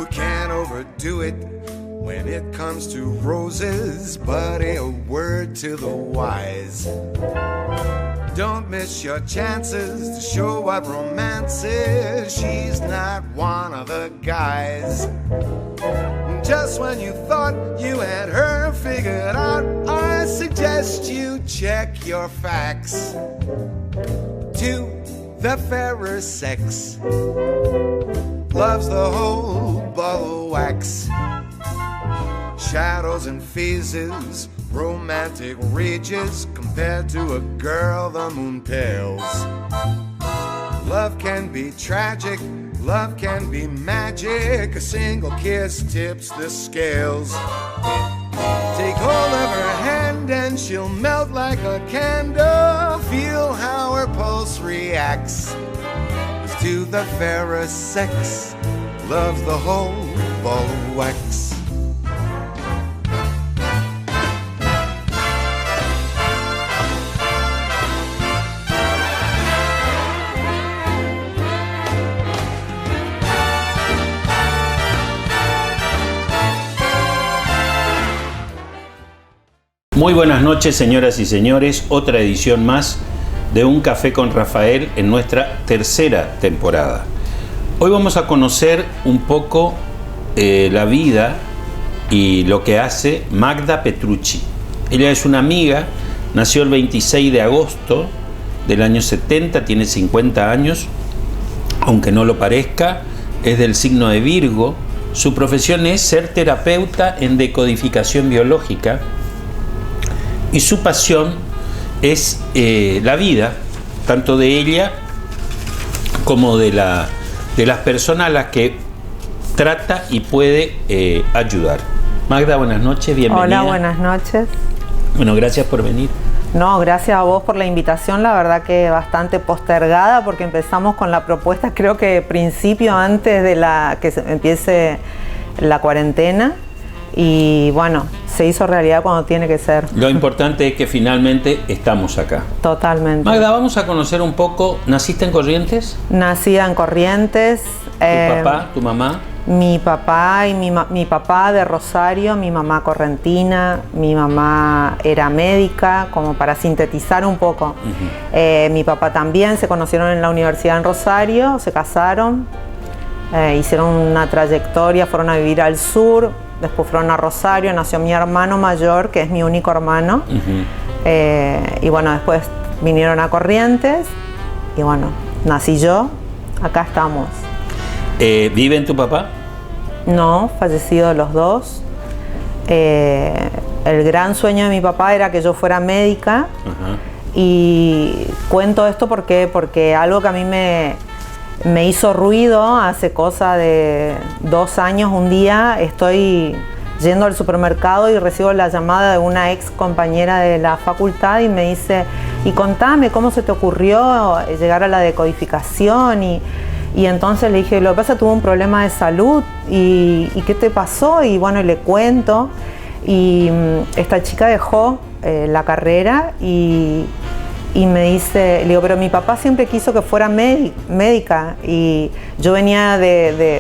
You can't overdo it when it comes to roses, buddy, a word to the wise. Don't miss your chances to show what romance is. She's not one of the guys. Just when you thought you had her figured out, I suggest you check your facts. To the fairer sex loves the whole ball of wax. Shadows and phases, romantic rages, compared to a girl the moon pales. Love can be tragic, love can be magic, a single kiss tips the scales. Take hold of her hand and she'll melt like a candle. Feel how her pulse reacts. 'Cause to the fairer sex loves the whole ball of wax. Muy buenas noches, señoras y señores, otra edición más de Un Café con Rafael en nuestra tercera temporada. Hoy vamos a conocer un poco la vida y lo que hace Magda Petrucci. Ella es una amiga, nació el 26 de agosto del año 70, tiene 50 años, aunque no lo parezca, es del signo de Virgo. Su profesión es ser terapeuta en decodificación biológica. Y su pasión es la vida, tanto de ella como de las personas a las que trata y puede ayudar. Magda, buenas noches, bienvenida. Hola, buenas noches. Bueno, gracias por venir. No, gracias a vos por la invitación, la verdad que bastante postergada porque empezamos con la propuesta, creo que principio antes de que empiece la cuarentena. Y bueno, se hizo realidad cuando tiene que ser. Lo importante es que finalmente estamos acá. Totalmente. Magda, vamos a conocer un poco. ¿Naciste en Corrientes? Nacida en Corrientes. ¿Tu papá, tu mamá? Mi papá y mi papá de Rosario, mi mamá correntina, mi mamá era médica, como para sintetizar un poco. Mi papá también, se conocieron en la universidad en Rosario, se casaron, hicieron una trayectoria, fueron a vivir al sur. Después fueron a Rosario, nació mi hermano mayor, que es mi único hermano. Y bueno, después vinieron a Corrientes. Y bueno, nací yo, acá estamos. ¿Vive tu papá? No, fallecidos los dos. El gran sueño de mi papá era que yo fuera médica. Y cuento esto porque algo que a mí me hizo ruido hace cosa de 2 años. Un día estoy yendo al supermercado y recibo la llamada de una ex compañera de la facultad y me dice: y contame, ¿cómo se te ocurrió llegar a la decodificación? Y entonces le dije: lo que pasa, tuve un problema de salud. ¿Y qué te pasó? Y bueno, le cuento. Y esta chica dejó la carrera y me dice, le digo, pero mi papá siempre quiso que fuera médica, y yo venía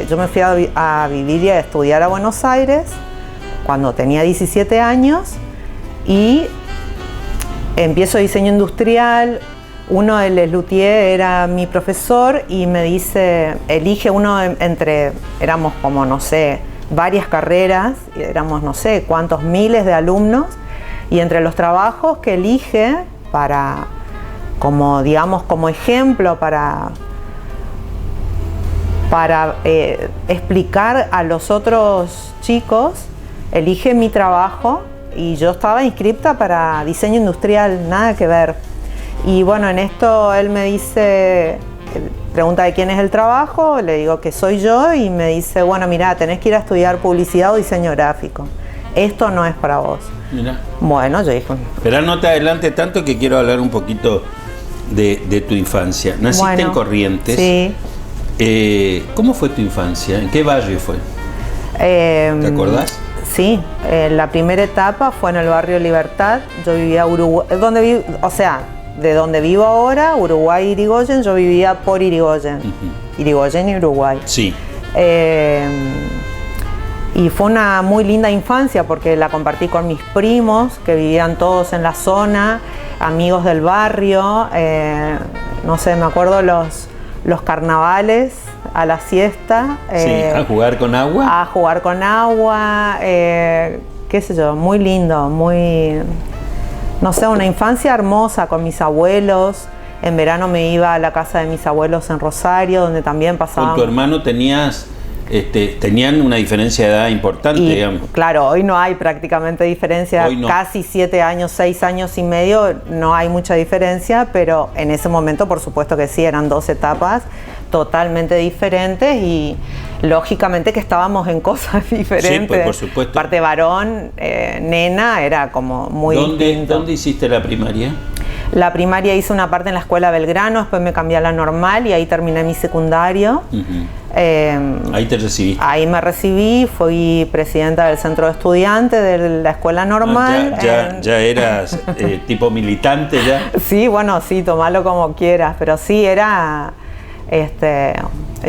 yo me fui a vivir y a estudiar a Buenos Aires cuando tenía 17 años y empiezo diseño industrial. Uno de Les Luthier era mi profesor y me dice, elige uno éramos como, no sé, varias carreras, éramos no sé cuántos miles de alumnos, y entre los trabajos que elige como ejemplo para explicar a los otros chicos, elige mi trabajo, y yo estaba inscripta para diseño industrial, nada que ver. Y bueno, en esto él me dice, pregunta de quién es el trabajo, le digo que soy yo, y me dice, bueno, mira, tenés que ir a estudiar publicidad o diseño gráfico, esto no es para vos. Mira. Bueno, yo dije... Pero no te adelante tanto, que quiero hablar un poquito de tu infancia. Naciste en Corrientes. Sí. ¿Cómo fue tu infancia? ¿En qué barrio fue? ¿Te acordás? Sí, la primera etapa fue en el barrio Libertad. Yo vivía Uruguay, de donde vivo ahora, Uruguay, Irigoyen. Yo vivía por Irigoyen, Irigoyen y Uruguay. Sí. Y fue una muy linda infancia porque la compartí con mis primos, que vivían todos en la zona, amigos del barrio, no sé, me acuerdo los carnavales a la siesta. Sí, a jugar con agua. A jugar con agua, qué sé yo, muy lindo, muy, no sé, una infancia hermosa con mis abuelos. En verano me iba a la casa de mis abuelos en Rosario, donde también pasábamos. Con tu hermano tenían una diferencia de edad importante, digamos. Claro, hoy no hay prácticamente diferencia, No. Casi 7 años, 6 años y medio, no hay mucha diferencia, pero en ese momento por supuesto que sí, eran 2 etapas totalmente diferentes y lógicamente que estábamos en cosas diferentes. Sí, pues, por supuesto. Parte varón, nena, era como muy distinto. ¿Dónde hiciste la primaria? La primaria hice una parte en la escuela Belgrano, después me cambié a la normal y ahí terminé mi secundario. Ahí te recibiste. Ahí me recibí, fui presidenta del centro de estudiantes de la escuela normal. Ya eras tipo militante ya. Sí, bueno, sí, tomalo como quieras, pero sí era,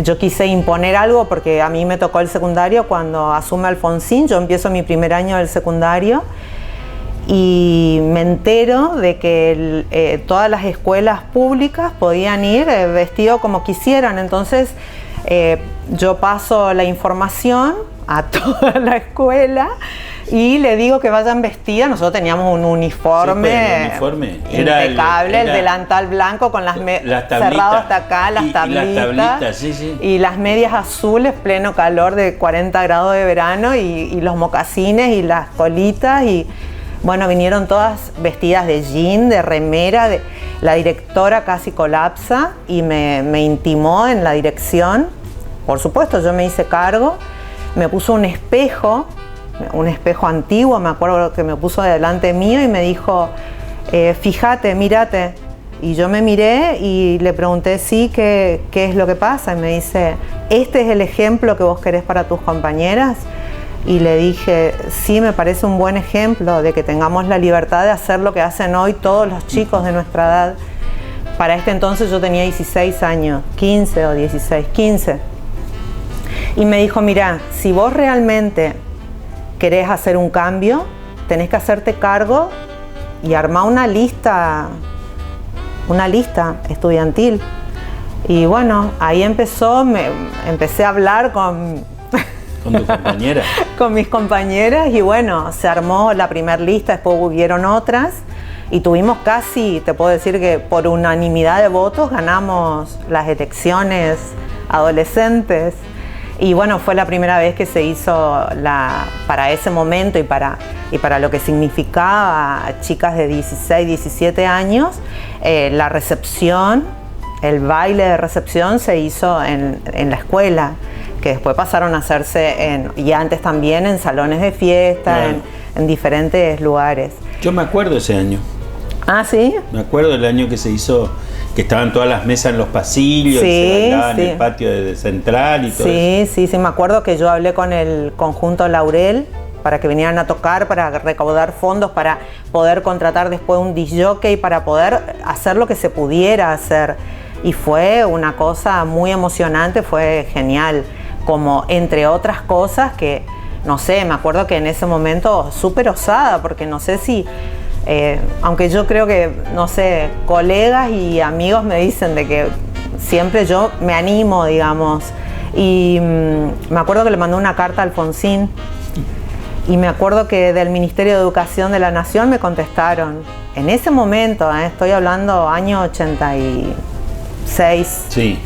yo quise imponer algo porque a mí me tocó el secundario cuando asume Alfonsín, yo empiezo mi primer año del secundario y me entero de que todas las escuelas públicas podían ir vestidos como quisieran, entonces yo paso la información a toda la escuela y le digo que vayan vestidas. Nosotros teníamos un uniforme, sí, pues, el uniforme impecable, el delantal blanco con las cerrado hasta acá, las tablitas, sí. Y las medias azules, pleno calor de 40 grados de verano y los mocasines y las colitas y bueno, vinieron todas vestidas de jean, de remera, la directora casi colapsa y me intimó en la dirección. Por supuesto, yo me hice cargo, me puso un espejo antiguo, me acuerdo que me puso delante mío y me dijo, fíjate, mírate. Y yo me miré y le pregunté, sí, ¿qué es lo que pasa? Y me dice, ¿este es el ejemplo que vos querés para tus compañeras? Y le dije, sí, me parece un buen ejemplo de que tengamos la libertad de hacer lo que hacen hoy todos los chicos de nuestra edad. Para este entonces yo tenía 16 años, 15 o 16, 15. Y me dijo, mira, si vos realmente querés hacer un cambio, tenés que hacerte cargo y armar una lista estudiantil. Y bueno, ahí empecé a hablar con tu compañera. Con mis compañeras y bueno, se armó la primera lista, después hubieron otras y tuvimos casi, te puedo decir que por unanimidad de votos ganamos las elecciones adolescentes y bueno, fue la primera vez que se hizo para ese momento y para lo que significaba chicas de 16, 17 años, la recepción, el baile de recepción se hizo en la escuela, que después pasaron a hacerse y antes también en salones de fiesta, claro, en diferentes lugares. Yo me acuerdo ese año. ¿Ah, sí? Me acuerdo del año que se hizo, que estaban todas las mesas en los pasillos, sí, y se bailaba en el patio de Central y todo eso. Sí, me acuerdo que yo hablé con el conjunto Laurel para que vinieran a tocar, para recaudar fondos, para poder contratar después un disc jockey, para poder hacer lo que se pudiera hacer. Y fue una cosa muy emocionante, fue genial. Como entre otras cosas que, no sé, me acuerdo que en ese momento súper osada, porque no sé si, aunque yo creo que, no sé, colegas y amigos me dicen de que siempre yo me animo, digamos, y me acuerdo que le mandé una carta a Alfonsín y me acuerdo que del Ministerio de Educación de la Nación me contestaron, en ese momento, estoy hablando año 86, sí.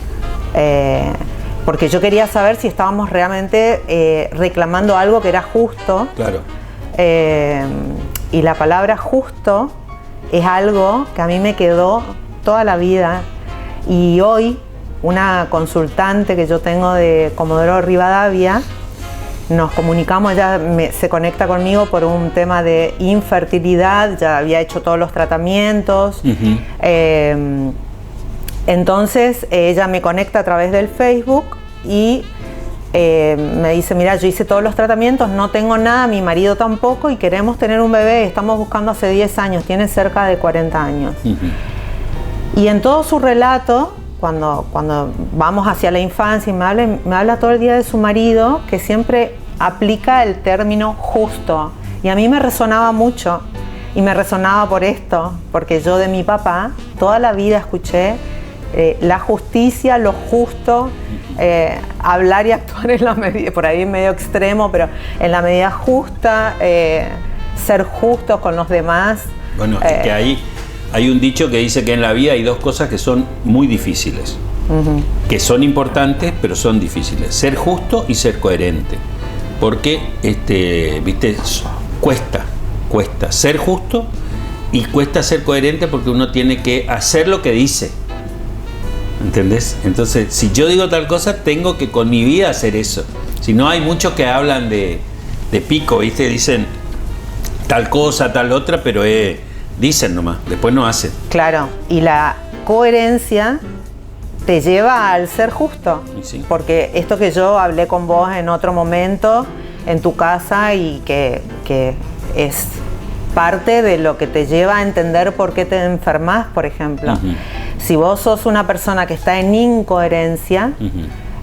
Porque yo quería saber si estábamos realmente reclamando algo que era justo. Claro. Y la palabra justo es algo que a mí me quedó toda la vida. Y hoy, una consultante que yo tengo de Comodoro Rivadavia, nos comunicamos, ella se conecta conmigo por un tema de infertilidad, ya había hecho todos los tratamientos. Uh-huh. Entonces ella me conecta a través del Facebook y me dice, mira, yo hice todos los tratamientos, no tengo nada, mi marido tampoco y queremos tener un bebé, estamos buscando hace 10 años, tiene cerca de 40 años. Uh-huh. Y en todo su relato, cuando vamos hacia la infancia y me habla todo el día de su marido, que siempre aplica el término justo. Y a mí me resonaba mucho. Y me resonaba por esto, porque yo de mi papá toda la vida escuché la justicia, lo justo, hablar y actuar en la medida, por ahí medio extremo, pero en la medida justa, ser justos con los demás. Bueno, es que hay un dicho que dice que en la vida hay dos cosas que son muy difíciles, que son importantes, pero son difíciles: ser justo y ser coherente. Porque, viste, cuesta ser justo y cuesta ser coherente, porque uno tiene que hacer lo que dice. ¿Entendés? Entonces, si yo digo tal cosa, tengo que con mi vida hacer eso. Si no, hay muchos que hablan de pico, ¿viste? Dicen tal cosa, tal otra, pero dicen nomás, después no hacen. Claro, y la coherencia te lleva al ser justo. Sí. Porque esto que yo hablé con vos en otro momento, en tu casa, y que es parte de lo que te lleva a entender por qué te enfermas, por ejemplo. Si vos sos una persona que está en incoherencia,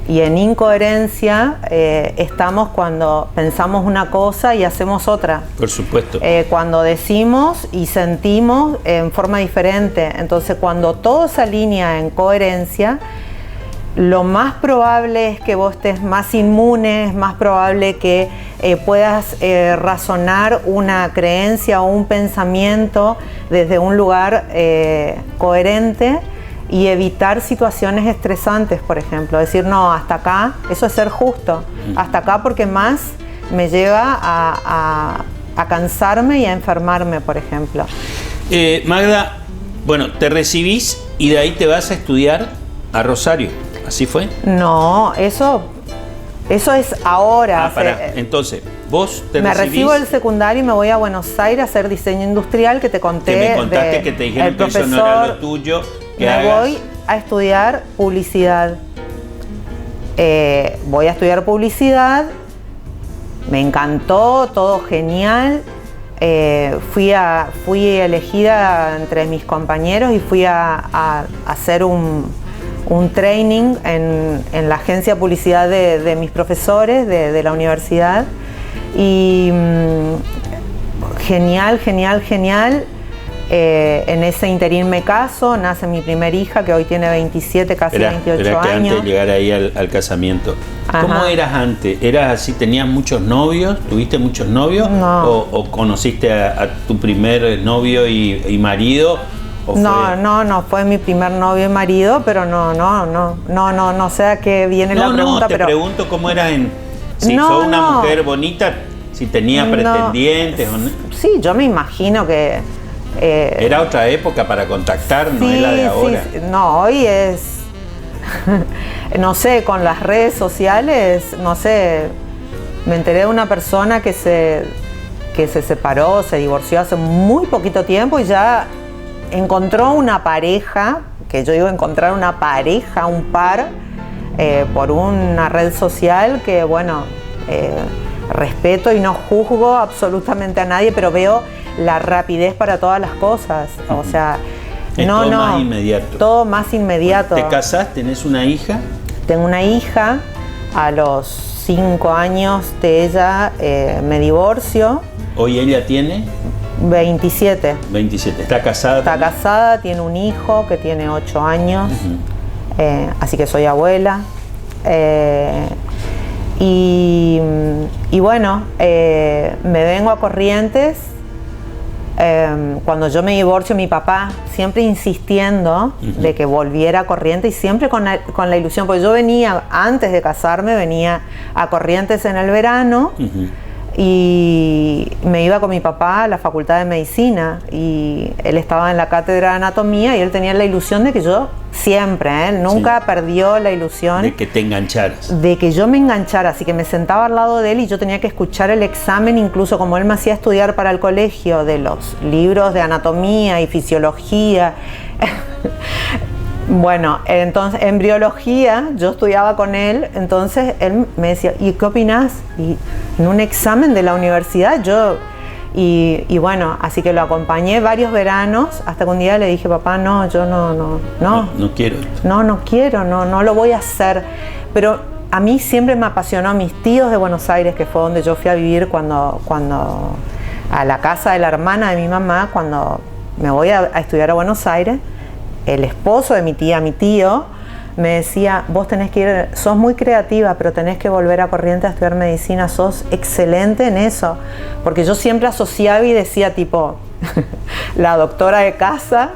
y en incoherencia estamos cuando pensamos una cosa y hacemos otra. Por supuesto. Cuando decimos y sentimos en forma diferente. Entonces, cuando todo se alinea en coherencia, lo más probable es que vos estés más inmune, es más probable que puedas razonar una creencia o un pensamiento desde un lugar coherente y evitar situaciones estresantes, por ejemplo. Decir, no, hasta acá, eso es ser justo. Hasta acá, porque más me lleva a cansarme y a enfermarme, por ejemplo. Magda, bueno, te recibís y de ahí te vas a estudiar a Rosario. ¿Así fue? No, eso es ahora. Entonces, vos te me recibís, recibo del secundario y me voy a Buenos Aires a hacer diseño industrial, que te conté. Que me contaste que te dijeron que eso no era lo tuyo. Voy a estudiar publicidad. Voy a estudiar publicidad. Me encantó, todo genial. Fui elegida entre mis compañeros y fui a hacer un training en la agencia de publicidad de mis profesores de la universidad. Y genial. En ese interín me caso, nace mi primer hija, que hoy tiene 27, casi 28 años. Antes de llegar ahí al casamiento. Ajá. ¿Cómo eras antes? ¿Eras así, tenías muchos novios? ¿Tuviste muchos novios? No. ¿O conociste a tu primer novio y marido? No, fue mi primer novio y marido, pero no sé a qué viene la pregunta. Te pregunto cómo eras si sos una mujer bonita, si tenías pretendientes o no. Sí, yo me imagino que... era otra época para contactar, no es la de ahora. Sí, no, hoy es... no sé, con las redes sociales, no sé, me enteré de una persona que se separó, se divorció hace muy poquito tiempo y ya encontró una pareja, que yo digo encontrar una pareja, un par, por una red social que, bueno, respeto y no juzgo absolutamente a nadie, pero veo la rapidez para todas las cosas. O sea, todo más inmediato. Todo más inmediato. ¿Te casás? ¿Tenés una hija? Tengo una hija. A los 5 años de ella me divorcio. ¿Hoy ella tiene? 27. 27. ¿Está casada? Está casada, tiene un hijo que tiene 8 años. Así que soy abuela. Y bueno, me vengo a Corrientes. Cuando yo me divorcio, mi papá siempre insistiendo de que volviera a Corrientes, y siempre con la ilusión, porque yo venía, antes de casarme, venía a Corrientes en el verano. Y me iba con mi papá a la Facultad de Medicina, y él estaba en la cátedra de anatomía, y él tenía la ilusión de que yo siempre, él nunca perdió la ilusión de que te engancharas, de que yo me enganchara. Así que me sentaba al lado de él y yo tenía que escuchar el examen, incluso como él me hacía estudiar para el colegio, de los libros de anatomía y fisiología. Bueno, entonces en embriología yo estudiaba con él, entonces él me decía, ¿y qué opinás? Y en un examen de la universidad y bueno, así que lo acompañé varios veranos, hasta que un día le dije, papá, no, yo no quiero esto. No quiero, no lo voy a hacer. Pero a mí siempre me apasionó a mis tíos de Buenos Aires, que fue donde yo fui a vivir cuando a la casa de la hermana de mi mamá, cuando me voy a estudiar a Buenos Aires. El esposo de mi tía, mi tío, me decía, vos tenés que ir, sos muy creativa, pero tenés que volver a Corrientes a estudiar medicina, sos excelente en eso. Porque yo siempre asociaba y decía tipo, la doctora de casa,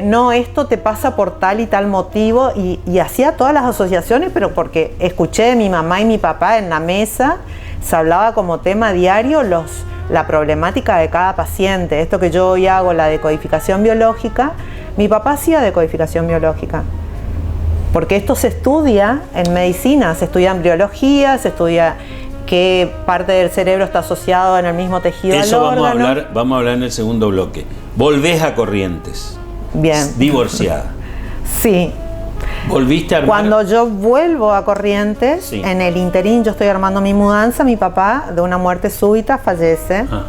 no, esto te pasa por tal y tal motivo, y hacía todas las asociaciones, pero porque escuché de mi mamá y mi papá en la mesa, se hablaba como tema diario la problemática de cada paciente. Esto que yo hoy hago, la decodificación biológica, mi papá hacía decodificación biológica. Porque esto se estudia en medicina, se estudia en biología, se estudia qué parte del cerebro está asociado en el mismo tejido al órgano. Eso vamos a hablar en el segundo bloque. Volvés a Corrientes. Bien. Divorciada. Sí. ¿Volviste a armar? Cuando yo vuelvo a Corrientes, sí, en el interín yo estoy armando mi mudanza, mi papá de una muerte súbita fallece. Ajá.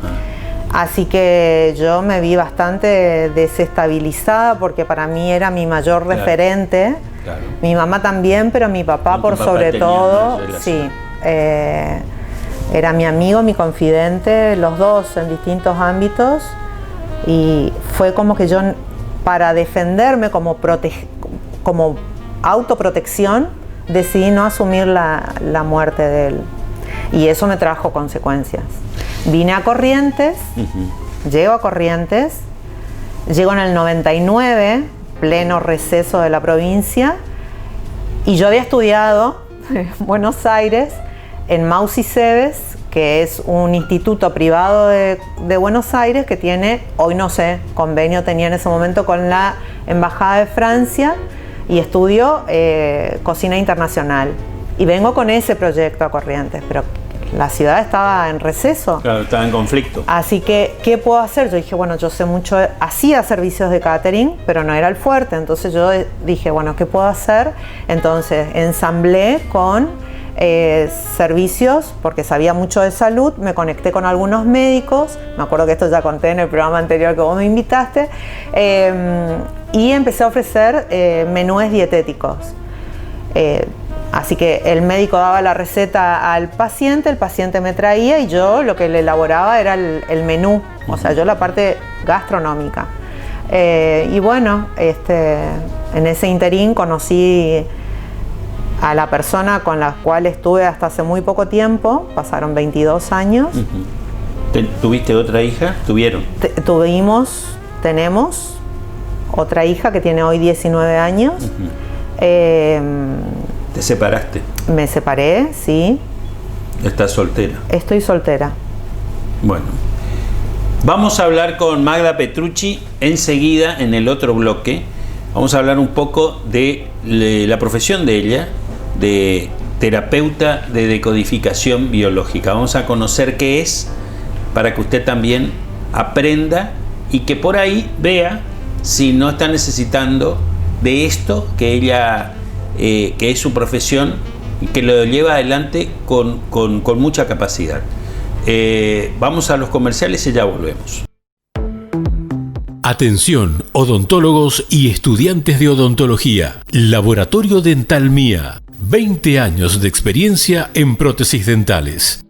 Así que yo me vi bastante desestabilizada porque para mí era mi mayor referente. Claro. Mi mamá también, pero mi papá por sobre todo, sí, era mi amigo, mi confidente, los dos en distintos ámbitos, y fue como que yo, para defenderme como autoprotección, decidí no asumir la muerte de él, y eso me trajo consecuencias. Vine a Corrientes, llego a Corrientes, llego en el 99, pleno receso de la provincia, y yo había estudiado en Buenos Aires en Mausi Cebes, que es un instituto privado de Buenos Aires que tiene, hoy no sé, convenio tenía en ese momento con la Embajada de Francia, y estudio cocina internacional, y vengo con ese proyecto a Corrientes, pero la ciudad estaba en receso. Claro, estaba en conflicto. Así que, ¿qué puedo hacer? Yo dije, bueno, yo sé mucho, hacía servicios de catering, pero no era el fuerte. Entonces yo dije, bueno, ¿qué puedo hacer? Entonces ensamblé con servicios, porque sabía mucho de salud, me conecté con algunos médicos, me acuerdo que esto ya conté en el programa anterior que vos me invitaste, y empecé a ofrecer menúes dietéticos. Así que el médico daba la receta al paciente, el paciente me traía y yo lo que le elaboraba era el menú, o sea, yo la parte gastronómica. Y bueno, en ese interín conocí a la persona con la cual estuve hasta hace muy poco tiempo, pasaron 22 años. ¿Tuviste otra hija? ¿Tuvieron? Tenemos otra hija que tiene hoy 19 años. ¿Te separaste? Me separé, sí. ¿Estás soltera? Estoy soltera. Bueno, vamos a hablar con Magda Petrucci enseguida en el otro bloque. Vamos a hablar un poco de la profesión de ella, de terapeuta de decodificación biológica. Vamos a conocer qué es, para que usted también aprenda y que por ahí vea si no está necesitando de esto que ella... que es su profesión y que lo lleva adelante con mucha capacidad. Vamos a los comerciales y ya volvemos. Atención, odontólogos y estudiantes de odontología. Laboratorio Dental Mía. 20 años de experiencia en prótesis dentales.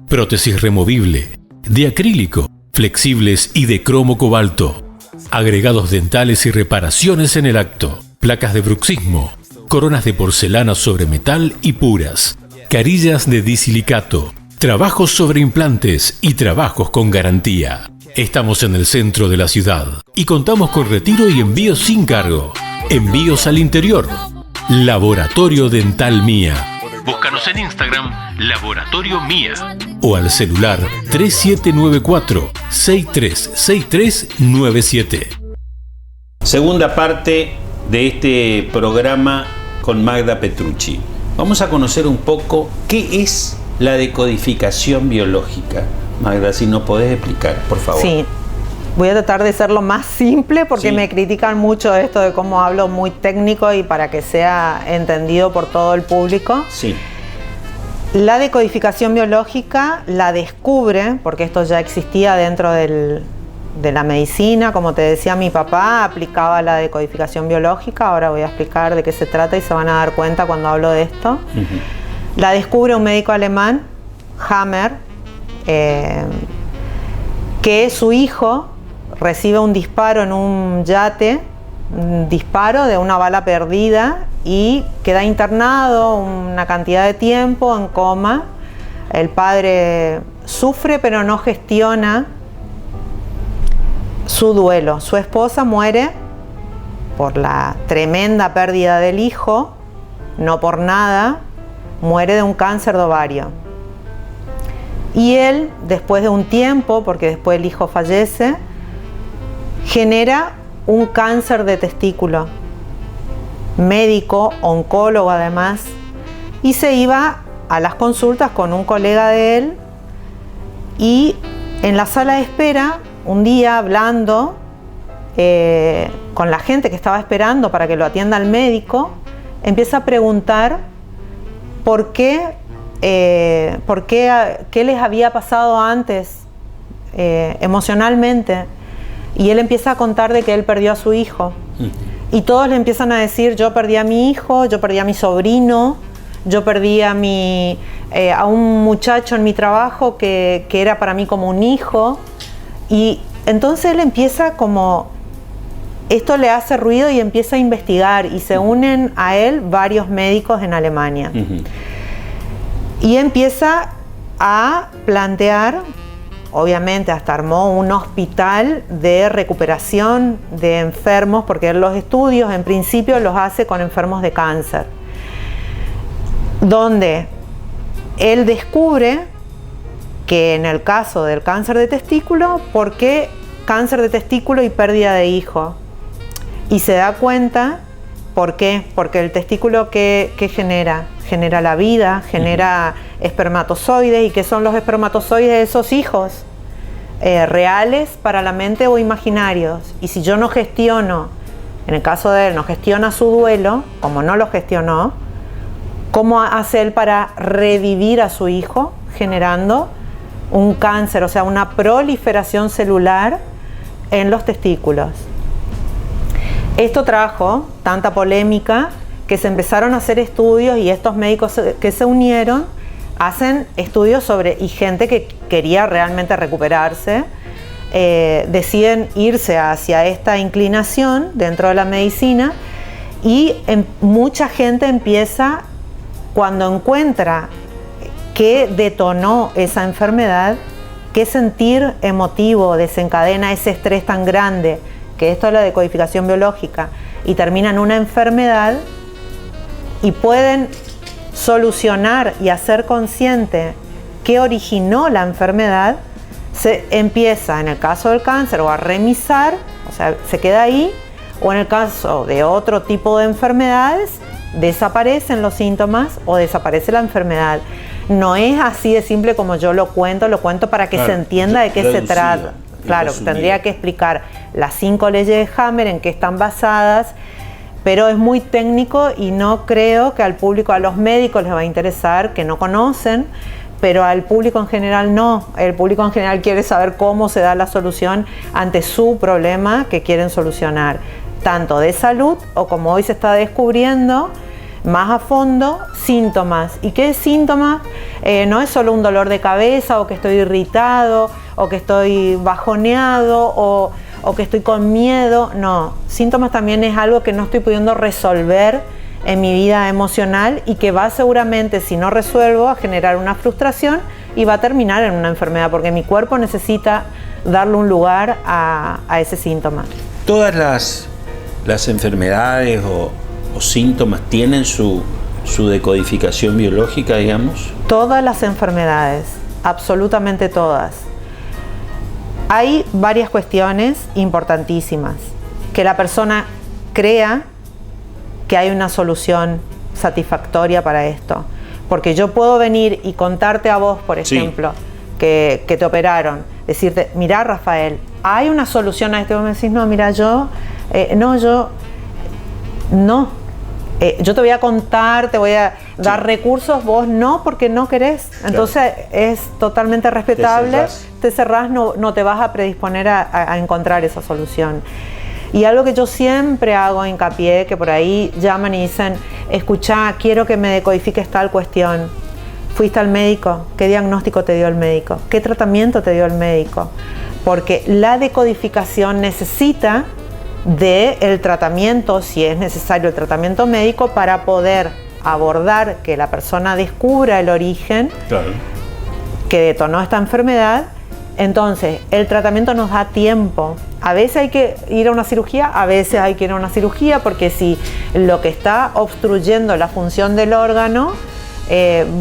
Prótesis removible, de acrílico, flexibles y de cromo cobalto. Agregados dentales y reparaciones en el acto. Placas de bruxismo. Coronas de porcelana sobre metal y puras, carillas de disilicato, trabajos sobre implantes y trabajos con garantía. Estamos en el centro de la ciudad y contamos con retiro y envío sin cargo. Envíos al interior. Laboratorio Dental Mía. Búscanos en Instagram, Laboratorio Mía. O al celular 3794-636397. Segunda parte de este programa con Magda Petrucci. Vamos a conocer un poco qué es la decodificación biológica. Magda, si nos podés explicar, por favor. Sí, voy a tratar de ser lo más simple porque sí, me critican mucho esto de cómo hablo muy técnico y para que sea entendido por todo el público. Sí. La decodificación biológica la descubre, porque esto ya existía dentro de la medicina, como te decía, mi papá aplicaba la decodificación biológica. Ahora voy a explicar de qué se trata y se van a dar cuenta cuando hablo de esto. La descubre un médico alemán, Hammer, que su hijo recibe un disparo en un yate, un disparo de una bala perdida, y queda internado una cantidad de tiempo en coma. El padre sufre pero no gestiona su duelo. Su esposa muere por la tremenda pérdida del hijo, no por nada, muere de un cáncer de ovario. Y él, después de un tiempo, porque después el hijo fallece, genera un cáncer de testículo. Médico, oncólogo además, y se iba a las consultas con un colega de él, y en la sala de espera, un día hablando con la gente que estaba esperando para que lo atienda el médico, empieza a preguntar qué les había pasado antes emocionalmente, y él empieza a contar de que él perdió a su hijo. Y todos le empiezan a decir: yo perdí a mi hijo, yo perdí a mi sobrino, yo perdí a un muchacho en mi trabajo que era para mí como un hijo. Y entonces él empieza esto le hace ruido y empieza a investigar, y se unen a él varios médicos en Alemania. Y empieza a plantear, obviamente hasta armó un hospital de recuperación de enfermos, porque él los estudios en principio los hace con enfermos de cáncer, donde él descubre que en el caso del cáncer de testículo, ¿por qué cáncer de testículo y pérdida de hijo? Y se da cuenta, ¿por qué? Porque el testículo ¿qué genera? Genera la vida, genera espermatozoides. ¿Y qué son los espermatozoides de esos hijos? Reales para la mente o imaginarios. Y si yo no gestiono, en el caso de él, no gestiona su duelo, como no lo gestionó, ¿cómo hace él para revivir a su hijo? Generando un cáncer, o sea, una proliferación celular en los testículos. Esto trajo tanta polémica que se empezaron a hacer estudios, y estos médicos que se unieron hacen estudios y gente que quería realmente recuperarse, deciden irse hacia esta inclinación dentro de la medicina, y mucha gente empieza, cuando encuentra qué detonó esa enfermedad, qué sentir emotivo desencadena ese estrés tan grande, que esto es la decodificación biológica, y termina en una enfermedad, y pueden solucionar y hacer consciente qué originó la enfermedad, se empieza, en el caso del cáncer, o a remisar, o sea, se queda ahí, o en el caso de otro tipo de enfermedades, desaparecen los síntomas o desaparece la enfermedad. No es así de simple como yo lo cuento para que se entienda de qué se trata. Claro, tendría que explicar las 5 leyes de Hammer, en qué están basadas, pero es muy técnico y no creo que al público, a los médicos les va a interesar, que no conocen, pero al público en general no. El público en general quiere saber cómo se da la solución ante su problema que quieren solucionar, tanto de salud o, como hoy se está descubriendo más a fondo, síntomas. ¿Y qué síntomas? No es solo un dolor de cabeza, o que estoy irritado, o que estoy bajoneado, o que estoy con miedo. No, síntomas también es algo que no estoy pudiendo resolver en mi vida emocional, y que va seguramente, si no resuelvo, a generar una frustración y va a terminar en una enfermedad, porque mi cuerpo necesita darle un lugar a ese síntoma. Todas las enfermedades o síntomas tienen su decodificación biológica, digamos. Todas las enfermedades, absolutamente todas. Hay varias cuestiones importantísimas. Que la persona crea que hay una solución satisfactoria para esto. Porque yo puedo venir y contarte a vos, por ejemplo, sí, que te operaron, decirte: mirá, Rafael, hay una solución a esto. Y vos me decís: no, mira, yo te voy a contar, te voy a dar recursos, vos no, porque no querés. Entonces es totalmente respetable, te cerrás, no te vas a predisponer a encontrar esa solución. Y algo que yo siempre hago hincapié, que por ahí llaman y dicen: escuchá, quiero que me decodifiques tal cuestión. ¿Fuiste al médico? ¿Qué diagnóstico te dio el médico? ¿Qué tratamiento te dio el médico? Porque la decodificación necesita del tratamiento, si es necesario el tratamiento médico, para poder abordar que la persona descubra el origen que detonó esta enfermedad. Entonces, el tratamiento nos da tiempo. A veces hay que ir a una cirugía, a veces hay que ir a una cirugía, porque si lo que está obstruyendo la función del órgano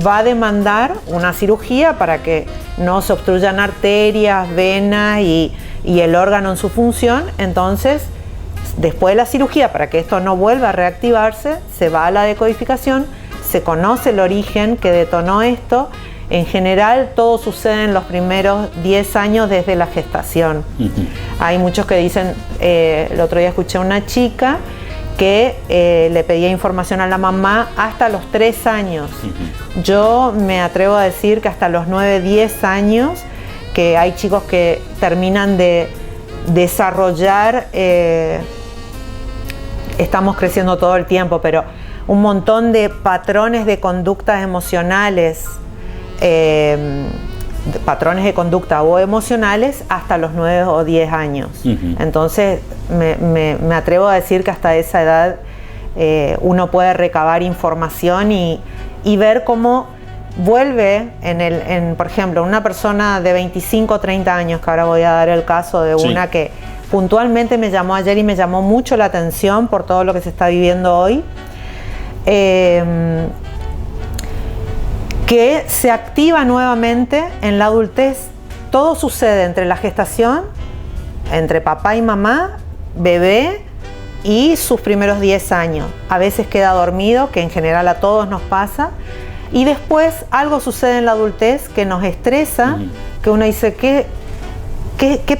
va a demandar una cirugía para que no se obstruyan arterias, venas y el órgano en su función. Entonces, después de la cirugía, para que esto no vuelva a reactivarse, se va a la decodificación, se conoce el origen que detonó esto. En general, todo sucede en los primeros 10 años desde la gestación. Hay muchos que dicen, el otro día escuché a una chica que le pedía información a la mamá hasta los 3 años. Yo me atrevo a decir que hasta los 9, 10 años, que hay chicos que terminan de desarrollar, estamos creciendo todo el tiempo, pero un montón de patrones de conductas emocionales, patrones de conducta o emocionales hasta los 9 o 10 años. Entonces me atrevo a decir que hasta esa edad uno puede recabar información y ver cómo vuelve por ejemplo, una persona de 25 o 30 años, que ahora voy a dar el caso de una que puntualmente me llamó ayer y me llamó mucho la atención por todo lo que se está viviendo hoy. Que se activa nuevamente en la adultez. Todo sucede entre la gestación, entre papá y mamá, bebé y sus primeros 10 años. A veces queda dormido, que en general a todos nos pasa, y después algo sucede en la adultez que nos estresa, que uno dice, ¿qué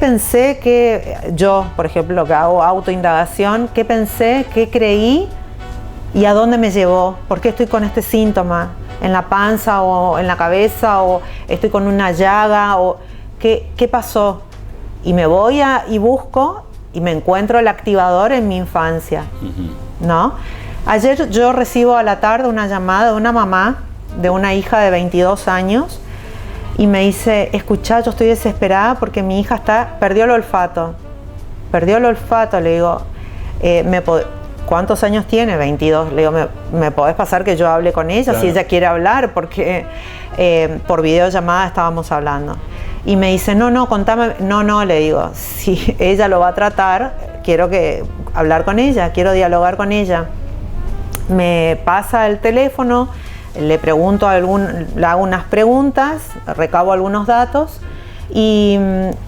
pensé? Que yo, por ejemplo, que hago autoindagación, ¿qué pensé? ¿Qué creí? ¿Y a dónde me llevó? ¿Por qué estoy con este síntoma? ¿En la panza o en la cabeza? ¿O estoy con una llaga? ¿O qué pasó? Y me voy y busco y me encuentro el activador en mi infancia, ¿no? Ayer yo recibo a la tarde una llamada de una mamá de una hija de 22 años y me dice, escuchá, yo estoy desesperada porque mi hija perdió el olfato. Perdió el olfato, le digo, ¿cuántos años tiene? 22. Le digo, ¿me podés pasar que yo hable con ella? Claro. Si ella quiere hablar, porque por videollamada estábamos hablando. Y me dice, no, contame. No, le digo, si ella lo va a tratar, quiero hablar con ella, quiero dialogar con ella. Me pasa el teléfono, le pregunto le hago unas preguntas, recabo algunos datos y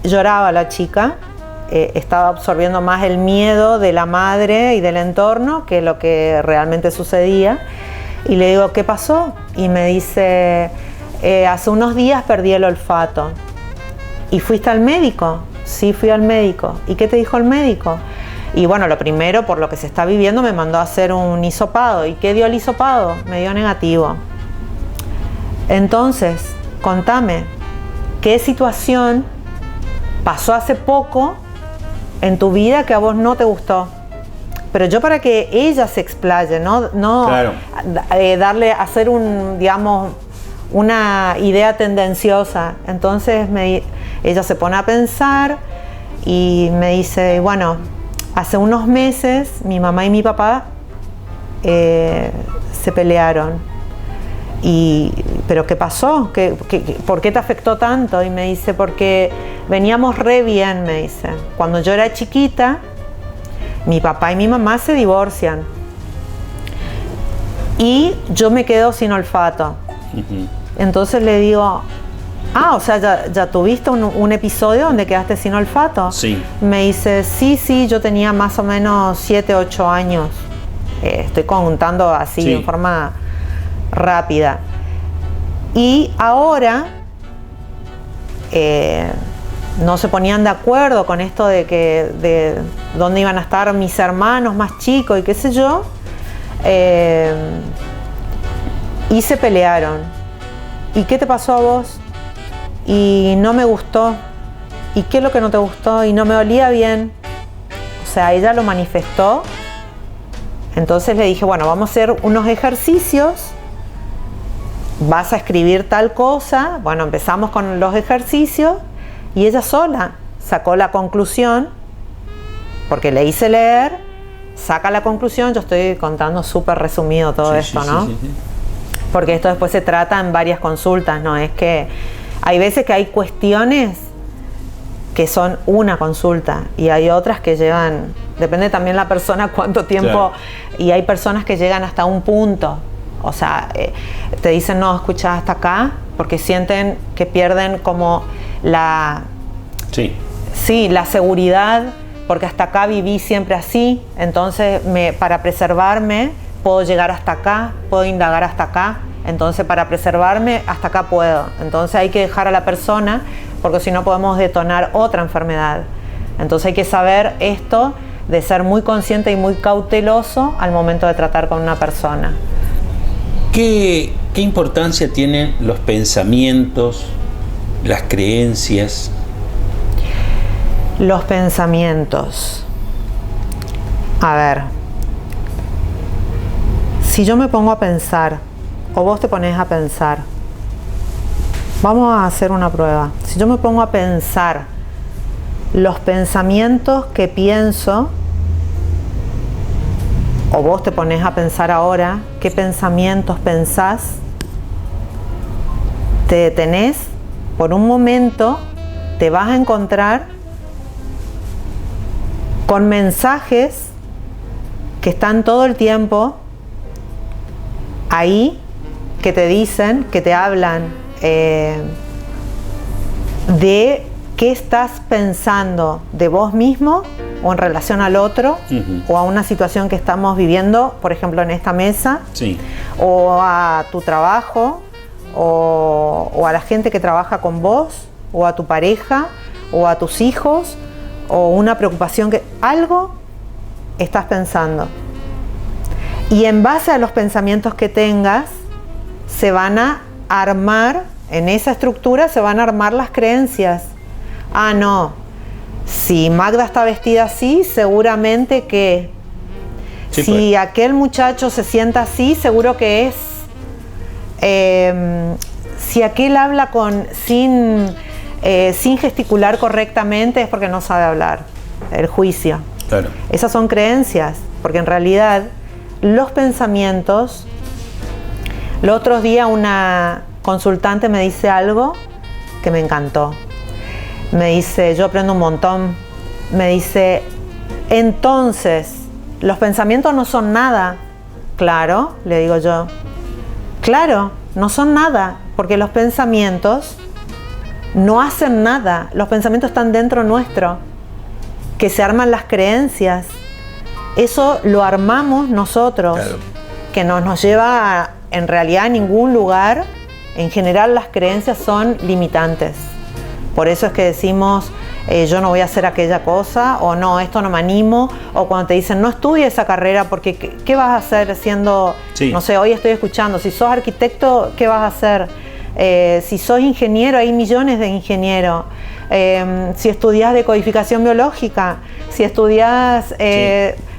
lloraba la chica. Estaba absorbiendo más el miedo de la madre y del entorno que lo que realmente sucedía. Y le digo, ¿qué pasó? Y me dice, hace unos días perdí el olfato. ¿Y fuiste al médico? Sí, fui al médico. ¿Y qué te dijo el médico? Y bueno, lo primero, por lo que se está viviendo, me mandó a hacer un hisopado. ¿Y qué dio el hisopado? Me dio negativo. Entonces, contame, ¿qué situación pasó hace poco en tu vida que a vos no te gustó? Pero yo, para que ella se explaye, no claro, hacer una idea tendenciosa. Entonces ella se pone a pensar y me dice, bueno, hace unos meses mi mamá y mi papá se pelearon. ¿Pero qué pasó? ¿Por qué te afectó tanto? Y me dice, porque veníamos re bien, me dice. Cuando yo era chiquita, mi papá y mi mamá se divorcian. Y yo me quedo sin olfato. Entonces le digo, o sea, ¿ya tuviste un episodio donde quedaste sin olfato? Sí. Me dice, sí, yo tenía más o menos 7, 8 años. Estoy contando así, en forma rápida. Y ahora no se ponían de acuerdo con esto de dónde iban a estar mis hermanos más chicos y qué sé yo, y se pelearon. ¿Y qué te pasó a vos? Y no me gustó. ¿Y qué es lo que no te gustó? Y no me olía bien. O sea, ella lo manifestó. Entonces le dije, bueno, vamos a hacer unos ejercicios vas a escribir tal cosa. Bueno, empezamos con los ejercicios y ella sola sacó la conclusión, porque le hice leer, saca la conclusión. Yo estoy contando súper resumido todo esto, ¿no? Sí. Porque esto después se trata en varias consultas, ¿no? Es que hay veces que hay cuestiones que son una consulta y hay otras que llevan, depende también la persona cuánto tiempo, claro. Y hay personas que llegan hasta un punto, o sea, te dicen no, escucha hasta acá, porque sienten que pierden como la la seguridad, porque hasta acá viví siempre así, entonces para preservarme puedo llegar hasta acá, puedo indagar hasta acá, entonces para preservarme hasta acá puedo, entonces hay que dejar a la persona, porque si no podemos detonar otra enfermedad. Entonces hay que saber esto de ser muy consciente y muy cauteloso al momento de tratar con una persona. ¿Qué importancia tienen los pensamientos, las creencias? Los pensamientos. A ver, si yo me pongo a pensar, o vos te pones a pensar, vamos a hacer una prueba. Si yo me pongo a pensar los pensamientos que pienso, o vos te pones a pensar ahora qué pensamientos pensás, te detenés por un momento, te vas a encontrar con mensajes que están todo el tiempo ahí, que te dicen, que te hablan de qué estás pensando de vos mismo o en relación al otro, o a una situación que estamos viviendo, por ejemplo en esta mesa, o a tu trabajo, o a la gente que trabaja con vos, o a tu pareja, o a tus hijos, o una preocupación que algo estás pensando. Y en base a los pensamientos que tengas, se van a armar, en esa estructura se van a armar las creencias. Ah, no, si Magda está vestida así, seguramente que... Sí, si pues. Aquel muchacho se sienta así, seguro que es... si aquel habla sin gesticular correctamente, es porque no sabe hablar. El juicio. Claro. Esas son creencias, porque en realidad los pensamientos... El otro día una consultante me dice algo que me encantó. Me dice, yo aprendo un montón, me dice, entonces, ¿los pensamientos no son nada? Claro, le digo yo, claro, no son nada, porque los pensamientos no hacen nada, los pensamientos están dentro nuestro, que se arman las creencias, eso lo armamos nosotros, claro. Que no nos lleva en realidad a ningún lugar. En general las creencias son limitantes. Por eso es que decimos, yo no voy a hacer aquella cosa, o no, esto no me animo, o cuando te dicen, no estudies esa carrera, porque ¿qué vas a hacer siendo, no sé, hoy estoy escuchando, si sos arquitecto, ¿qué vas a hacer? Si sos ingeniero, hay millones de ingenieros. Si estudias decodificación biológica, si estudias,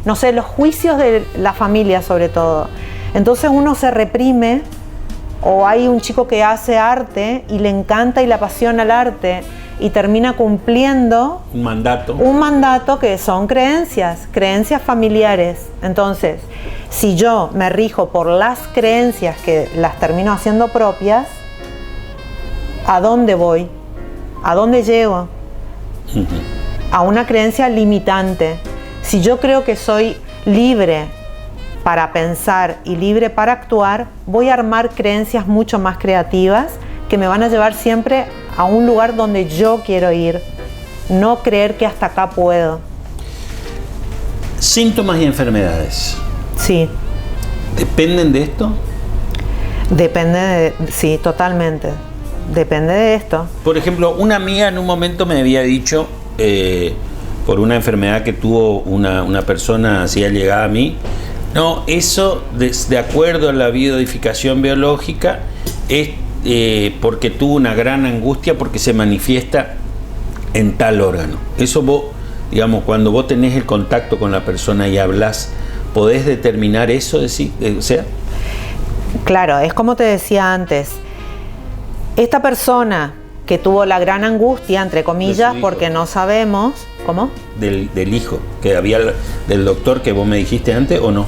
no sé, los juicios de la familia sobre todo. Entonces uno se reprime. O hay un chico que hace arte y le encanta y le apasiona el arte y termina cumpliendo un mandato que son creencias familiares. Entonces, si yo me rijo por las creencias que las termino haciendo propias, ¿a dónde voy? ¿A dónde llego? A una creencia limitante. Si yo creo que soy libre para pensar y libre para actuar, voy a armar creencias mucho más creativas que me van a llevar siempre a un lugar donde yo quiero ir, no creer que hasta acá puedo. Síntomas y enfermedades. Sí. ¿Dependen de esto? Sí, totalmente. Depende de esto. Por ejemplo, una amiga en un momento me había dicho, por una enfermedad que tuvo una persona así allegada a mí, no, eso de acuerdo a la biodecodificación biológica es porque tuvo una gran angustia porque se manifiesta en tal órgano. Eso vos, digamos, cuando vos tenés el contacto con la persona y hablas, ¿podés determinar eso? O sea, Claro, es como te decía antes, esta persona que tuvo la gran angustia, entre comillas, porque no sabemos, ¿cómo? Del hijo, que había, del doctor que vos me dijiste antes, ¿o no?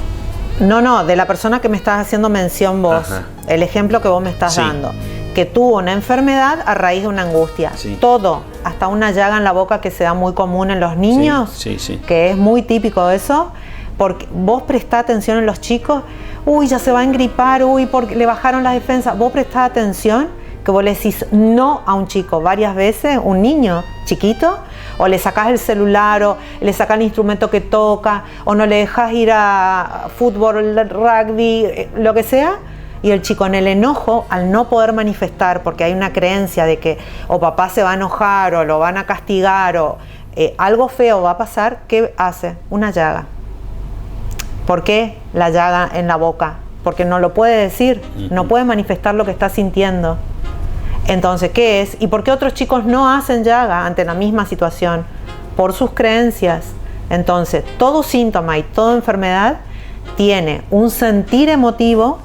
No, de la persona que me estás haciendo mención vos, Ajá. El ejemplo que vos me estás dando, que tuvo una enfermedad a raíz de una angustia. Sí. Todo, hasta una llaga en la boca que se da muy común en los niños, sí. que es muy típico eso, porque vos prestá atención en los chicos, uy, ya se va a engripar, uy, porque le bajaron las defensas, vos prestá atención, que vos le decís no a un chico varias veces, un niño chiquito, o le sacás el celular, o le sacás el instrumento que toca, o no le dejas ir a fútbol, rugby, lo que sea, y el chico en el enojo, al no poder manifestar, porque hay una creencia de que o papá se va a enojar, o lo van a castigar, o algo feo va a pasar, ¿qué hace? Una llaga. ¿Por qué la llaga en la boca? Porque no lo puede decir, no puede manifestar lo que está sintiendo. Entonces, ¿qué es? ¿Y por qué otros chicos no hacen llaga ante la misma situación? Por sus creencias. Entonces, todo síntoma y toda enfermedad tiene un sentir emotivo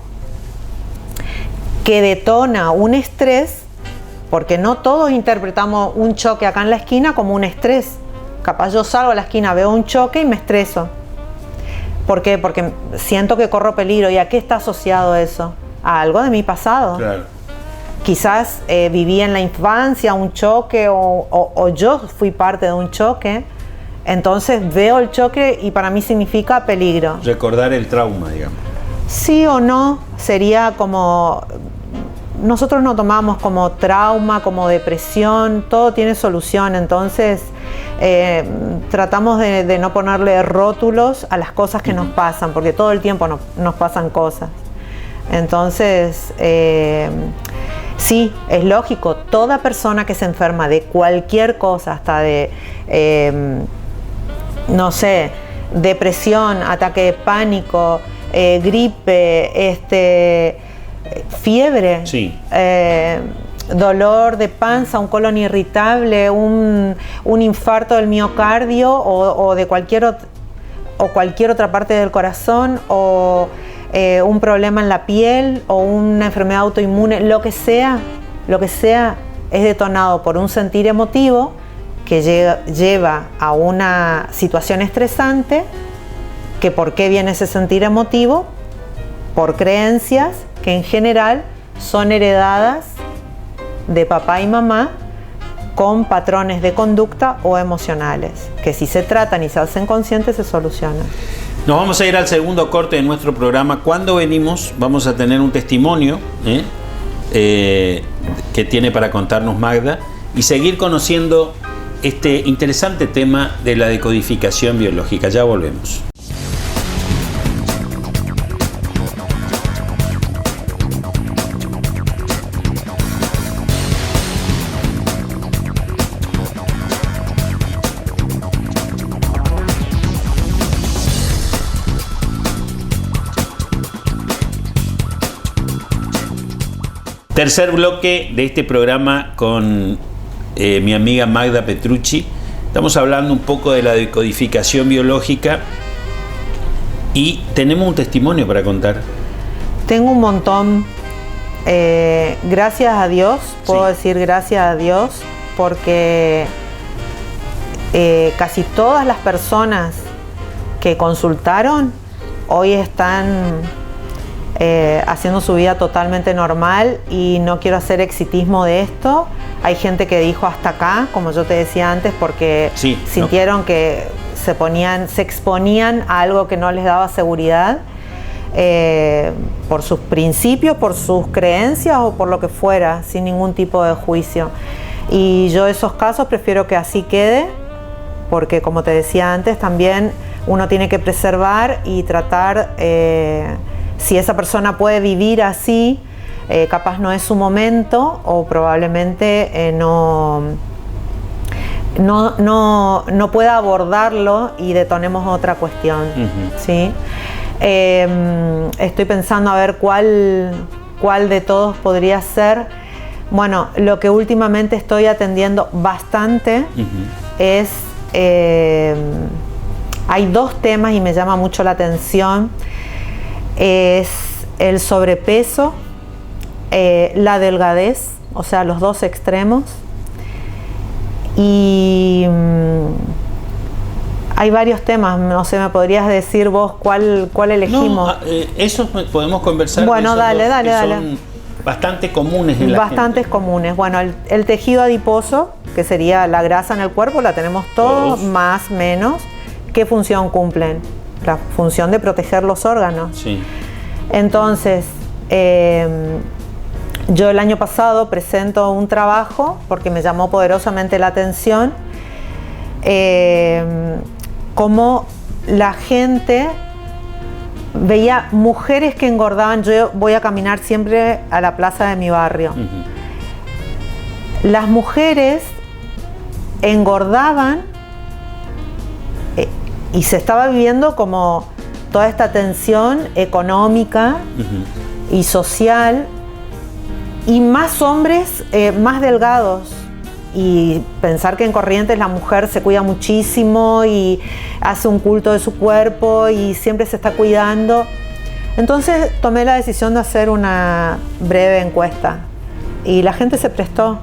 que detona un estrés, porque no todos interpretamos un choque acá en la esquina como un estrés. Capaz yo salgo a la esquina, veo un choque y me estreso. ¿Por qué? Porque siento que corro peligro. ¿Y a qué está asociado eso? A algo de mi pasado. Claro. Quizás viví en la infancia un choque o yo fui parte de un choque. Entonces veo el choque y para mí significa peligro. Recordar el trauma, digamos. Sí o no, sería como... Nosotros no tomamos como trauma, como depresión, todo tiene solución, entonces tratamos de no ponerle rótulos a las cosas que nos pasan, porque todo el tiempo nos pasan cosas. Entonces, sí, es lógico, toda persona que se enferma de cualquier cosa, hasta de, no sé, depresión, ataque de pánico, gripe, fiebre, sí. Dolor de panza, un colon irritable, un infarto del miocardio o de cualquier otra parte del corazón, o un problema en la piel o una enfermedad autoinmune, lo que sea es detonado por un sentir emotivo que lleva a una situación estresante. ¿Que por qué viene ese sentir emotivo? Por creencias que en general son heredadas de papá y mamá con patrones de conducta o emocionales, que si se tratan y se hacen conscientes se solucionan. Nos vamos a ir al segundo corte de nuestro programa. Cuando venimos vamos a tener un testimonio que tiene para contarnos Magda y seguir conociendo este interesante tema de la decodificación biológica. Ya volvemos. Tercer bloque de este programa con mi amiga Magda Petrucci. Estamos hablando un poco de la decodificación biológica y tenemos un testimonio para contar. Tengo un montón. Gracias a Dios, puedo decir gracias a Dios, porque casi todas las personas que consultaron hoy están haciendo su vida totalmente normal, y no quiero hacer exitismo de esto. Hay gente que dijo hasta acá, como yo te decía antes, porque sintieron que se exponían a algo que no les daba seguridad, por sus principios, por sus creencias o por lo que fuera, sin ningún tipo de juicio. Y yo esos casos prefiero que así quede, porque como te decía antes, también uno tiene que preservar y tratar, si esa persona puede vivir así, capaz no es su momento, o probablemente no pueda abordarlo y detonemos otra cuestión. ¿Sí? Estoy pensando a ver cuál de todos podría ser. Bueno, lo que últimamente estoy atendiendo bastante es... hay dos temas y me llama mucho la atención. Es el sobrepeso, la delgadez, o sea, los dos extremos. Y hay varios temas, no sé, ¿me podrías decir vos cuál elegimos? No, eso podemos conversar. Bueno, dale. Son bastante comunes en la Bastantes gente. comunes. Bueno, el tejido adiposo, que sería la grasa en el cuerpo, la tenemos todos, más o menos. ¿Qué función cumplen? La función de proteger los órganos. Sí. Entonces, yo el año pasado presento un trabajo porque me llamó poderosamente la atención cómo la gente veía mujeres que engordaban. Yo voy a caminar siempre a la plaza de mi barrio. Las mujeres engordaban y se estaba viviendo como toda esta tensión económica y social, y más hombres más delgados. Y pensar que en Corrientes la mujer se cuida muchísimo y hace un culto de su cuerpo y siempre se está cuidando. Entonces tomé la decisión de hacer una breve encuesta y la gente se prestó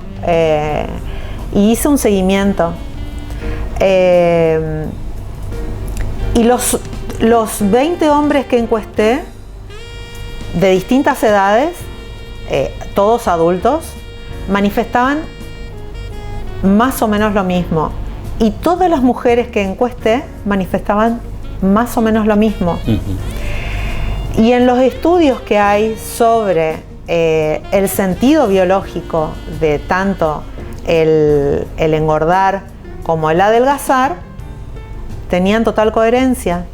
y hice un seguimiento. Y los 20 hombres que encuesté, de distintas edades, todos adultos, manifestaban más o menos lo mismo. Y todas las mujeres que encuesté manifestaban más o menos lo mismo. Y en los estudios que hay sobre el sentido biológico de tanto el engordar como el adelgazar, tenían total coherencia.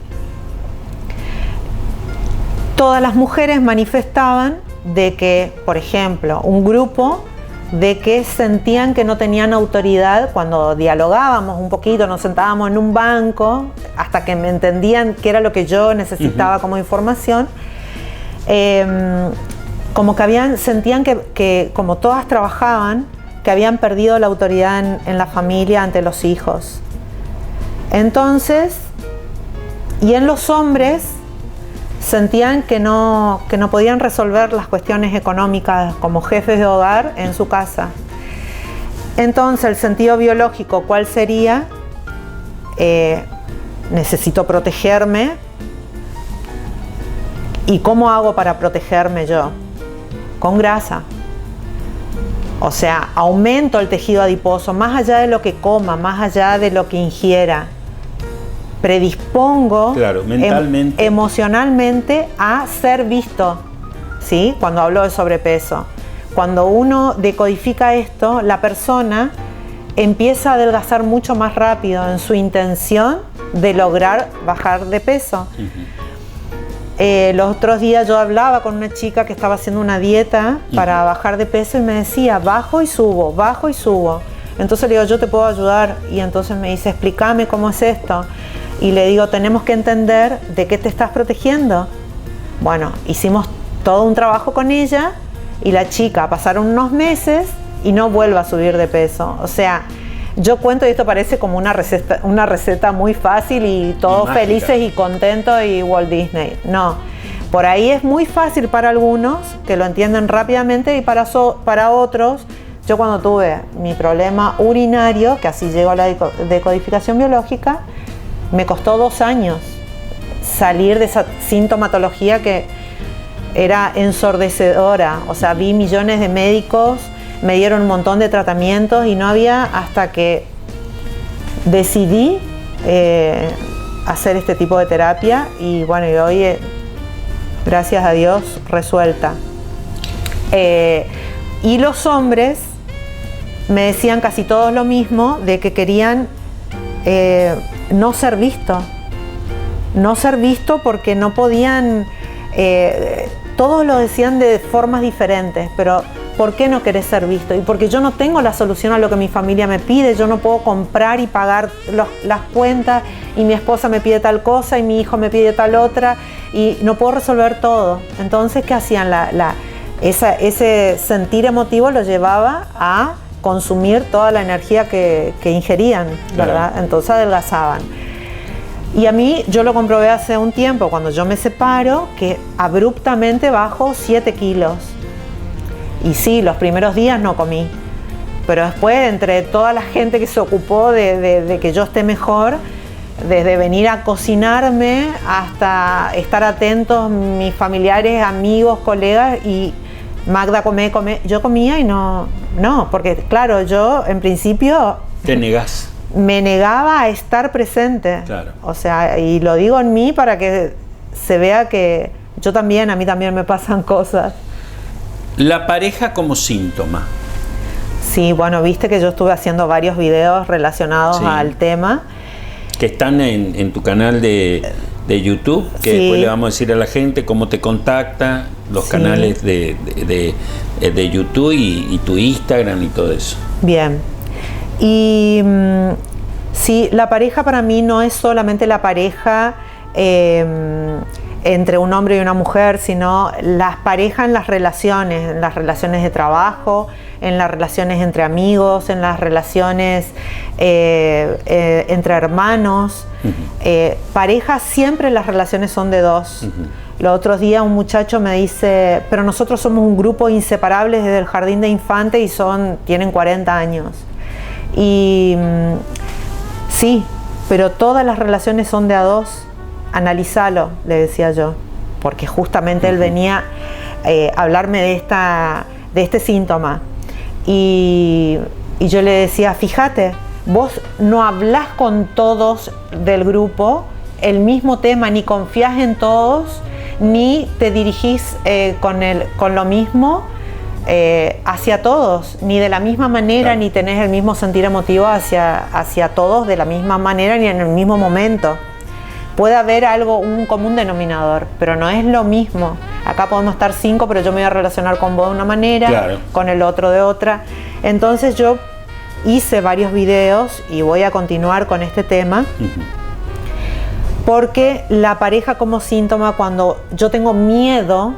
Todas las mujeres manifestaban de que, por ejemplo, un grupo de que sentían que no tenían autoridad cuando dialogábamos un poquito, nos sentábamos en un banco hasta que me entendían qué era lo que yo necesitaba como información, como que sentían que como todas trabajaban, que habían perdido la autoridad en la familia ante los hijos. Entonces, y en los hombres sentían que no podían resolver las cuestiones económicas como jefes de hogar en su casa. Entonces, el sentido biológico, ¿cuál sería? Necesito protegerme. ¿Y cómo hago para protegerme yo? Con grasa. O sea, aumento el tejido adiposo, más allá de lo que coma, más allá de lo que ingiera. Predispongo mentalmente, emocionalmente a ser visto, ¿sí? Cuando hablo de sobrepeso. Cuando uno decodifica esto, la persona empieza a adelgazar mucho más rápido en su intención de lograr bajar de peso. Los otros días yo hablaba con una chica que estaba haciendo una dieta para bajar de peso y me decía, bajo y subo, bajo y subo. Entonces le digo, yo te puedo ayudar. Y entonces me dice, explícame cómo es esto. Y le digo, tenemos que entender de qué te estás protegiendo. Bueno, hicimos todo un trabajo con ella y la chica pasaron unos meses y no vuelve a subir de peso. O sea, yo cuento, y esto parece como una receta muy fácil y todos felices y contentos y Walt Disney. No, por ahí es muy fácil para algunos que lo entienden rápidamente y para otros. Yo cuando tuve mi problema urinario, que así llegó a la decodificación biológica, me costó 2 años salir de esa sintomatología que era ensordecedora. O sea, vi millones de médicos, me dieron un montón de tratamientos y no había, hasta que decidí hacer este tipo de terapia y bueno, y hoy, gracias a Dios, resuelta. Y los hombres me decían casi todos lo mismo, de que querían no ser visto porque no podían, todos lo decían de formas diferentes, pero ¿por qué no querés ser visto? Y porque yo no tengo la solución a lo que mi familia me pide, yo no puedo comprar y pagar las cuentas, y mi esposa me pide tal cosa y mi hijo me pide tal otra, y no puedo resolver todo. Entonces, ¿qué hacían? Ese sentir emotivo lo llevaba a consumir toda la energía que ingerían, ¿verdad? Entonces adelgazaban. Y a mí, yo lo comprobé hace un tiempo, cuando yo me separo, que abruptamente bajo 7 kilos. Y sí, los primeros días no comí. Pero después, entre toda la gente que se ocupó de que yo esté mejor, desde venir a cocinarme hasta estar atentos mis familiares, amigos, colegas, y Magda, come. Yo comía y no, porque claro, yo en principio... Te negás. Me negaba a estar presente. Claro. O sea, y lo digo en mí para que se vea que yo también, a mí también me pasan cosas. La pareja como síntoma. Sí, bueno, viste que yo estuve haciendo varios videos relacionados al tema. Que están en tu canal de YouTube, que después le vamos a decir a la gente cómo te contacta, los canales de YouTube y tu Instagram y todo eso. Bien. Y sí, la pareja para mí no es solamente la pareja entre un hombre y una mujer, sino las parejas en las relaciones de trabajo, en las relaciones entre amigos, en las relaciones entre hermanos. Pareja, siempre las relaciones son de dos. Los otros días un muchacho me dice, pero nosotros somos un grupo inseparable desde el jardín de infantes y tienen 40 años. Y sí, pero todas las relaciones son de a dos. Analízalo, le decía yo, porque justamente él venía a hablarme de este síntoma. Y yo le decía, fíjate, vos no hablás con todos del grupo el mismo tema, ni confías en todos, ni te dirigís con lo mismo hacia todos, ni de la misma manera, ni tenés el mismo sentir emotivo hacia todos de la misma manera, ni en el mismo momento. Puede haber un común denominador, pero no es lo mismo. Acá podemos estar 5, pero yo me voy a relacionar con vos de una manera, con el otro de otra. Entonces yo hice varios videos y voy a continuar con este tema, porque la pareja como síntoma, cuando yo tengo miedo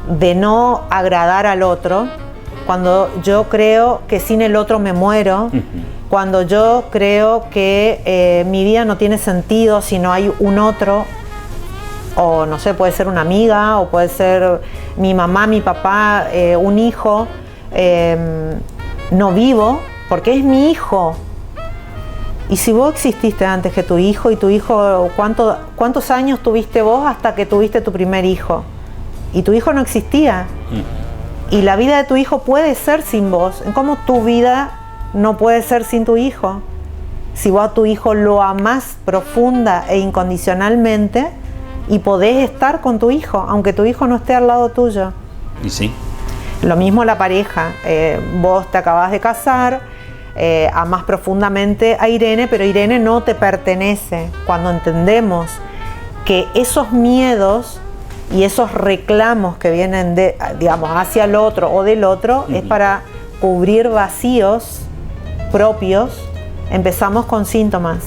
de no agradar al otro, cuando yo creo que sin el otro me muero, cuando yo creo que mi vida no tiene sentido si no hay un otro, o no sé, puede ser una amiga, o puede ser mi mamá, mi papá, un hijo, no vivo, porque es mi hijo. Y si vos exististe antes que tu hijo, y tu hijo, ¿cuántos años tuviste vos hasta que tuviste tu primer hijo? Y tu hijo no existía. Y la vida de tu hijo puede ser sin vos. ¿Cómo tu vida no puede ser sin tu hijo? Si vos a tu hijo lo amás profunda e incondicionalmente, y podés estar con tu hijo, aunque tu hijo no esté al lado tuyo. Y sí. Lo mismo la pareja. Vos te acabás de casar, amás profundamente a Irene, pero Irene no te pertenece. Cuando entendemos que esos miedos y esos reclamos que vienen hacia el otro o del otro, es para cubrir vacíos propios, empezamos con síntomas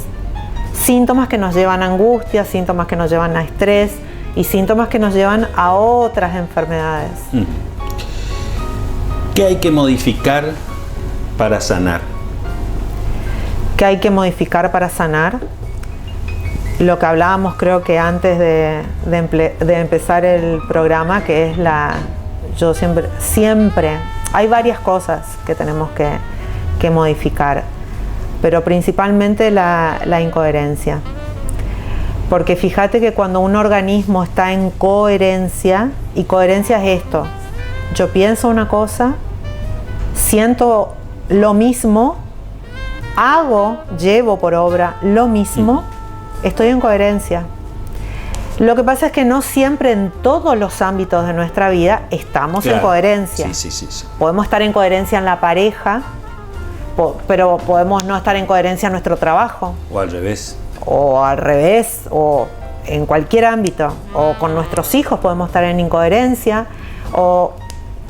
que nos llevan a angustia, síntomas que nos llevan a estrés y síntomas que nos llevan a otras enfermedades. ¿Qué hay que modificar para sanar? ¿Qué hay que modificar para sanar? Lo que hablábamos, creo que antes de empezar el programa, que es yo siempre hay varias cosas que tenemos que modificar, pero principalmente la incoherencia. Porque fíjate que cuando un organismo está en coherencia, y coherencia es esto: yo pienso una cosa, siento lo mismo, llevo por obra lo mismo, estoy en coherencia. Lo que pasa es que no siempre en todos los ámbitos de nuestra vida estamos en coherencia. Sí. Podemos estar en coherencia en la pareja, pero podemos no estar en coherencia en nuestro trabajo. O al revés. O en cualquier ámbito. O con nuestros hijos podemos estar en incoherencia, o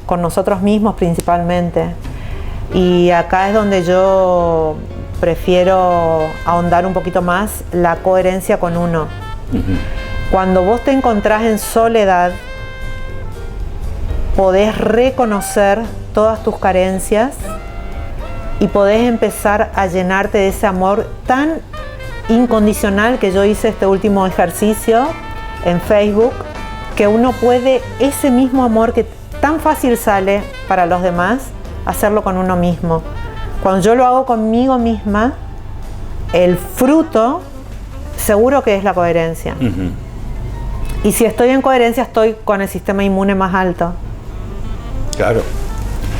con nosotros mismos principalmente. Y acá es donde yo prefiero ahondar un poquito más la coherencia con uno. Cuando vos te encontrás en soledad, podés reconocer todas tus carencias y podés empezar a llenarte de ese amor tan incondicional, que yo hice este último ejercicio en Facebook, que uno puede ese mismo amor que tan fácil sale para los demás, hacerlo con uno mismo. Cuando yo lo hago conmigo misma, el fruto seguro que es la coherencia. Uh-huh. Y si estoy en coherencia, estoy con el sistema inmune más alto. Claro,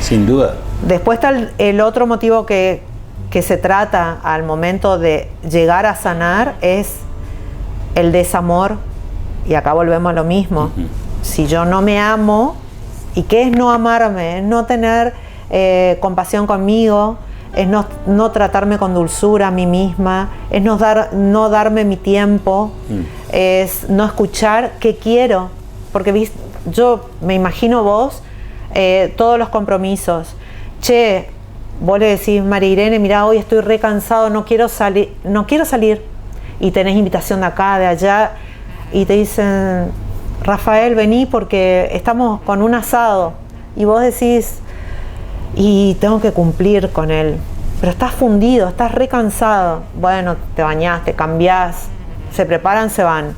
sin duda. Después está el otro motivo que se trata al momento de llegar a sanar, es el desamor. Y acá volvemos a lo mismo. Uh-huh. Si yo no me amo, ¿y qué es no amarme? Es no tener compasión conmigo, es no tratarme con dulzura a mí misma, es no darme mi tiempo, es no escuchar qué quiero. Porque yo me imagino vos, todos los compromisos. Che, vos le decís, María Irene, mirá, hoy estoy re cansado, no quiero salir. Y tenés invitación de acá, de allá, y te dicen, Rafael, vení porque estamos con un asado. Y vos decís, y tengo que cumplir con él. Pero estás fundido, estás re cansado. Bueno, te bañás, te cambiás, se preparan, se van.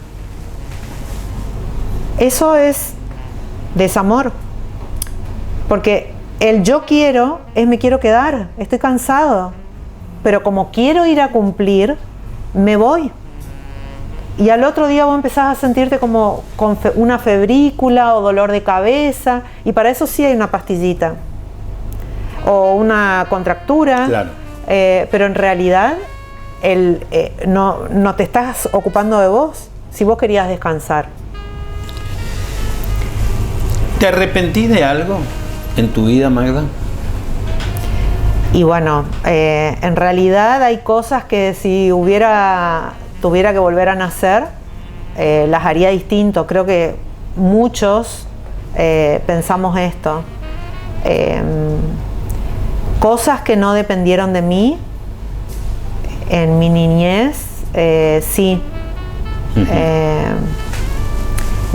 Eso es desamor. Porque el yo quiero es me quiero quedar, estoy cansado. Pero como quiero ir a cumplir, me voy. Y al otro día vos empezás a sentirte como con una febrícula o dolor de cabeza. Y para eso sí hay una pastillita. O una contractura. Claro. Pero en realidad no te estás ocupando de vos si vos querías descansar. ¿Te arrepentís de algo en tu vida, Magda? Y bueno, en realidad hay cosas que si tuviera que volver a nacer, las haría distinto. Creo que muchos pensamos esto. Cosas que no dependieron de mí en mi niñez, sí. Uh-huh.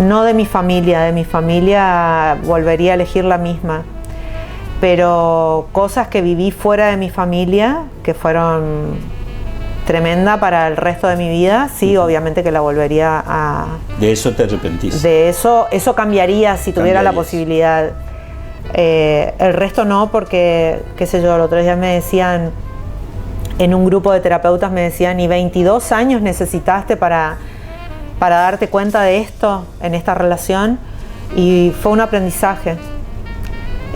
No de mi familia volvería a elegir la misma. Pero cosas que viví fuera de mi familia, que fueron tremenda para el resto de mi vida, sí, uh-huh. Obviamente que la volvería a... ¿De eso te arrepentís? De eso cambiaría si tuviera la posibilidad. El resto no, porque, qué sé yo, el otro día me decían, en un grupo de terapeutas me decían, ¿y 22 años necesitaste para darte cuenta de esto en esta relación? Y fue un aprendizaje.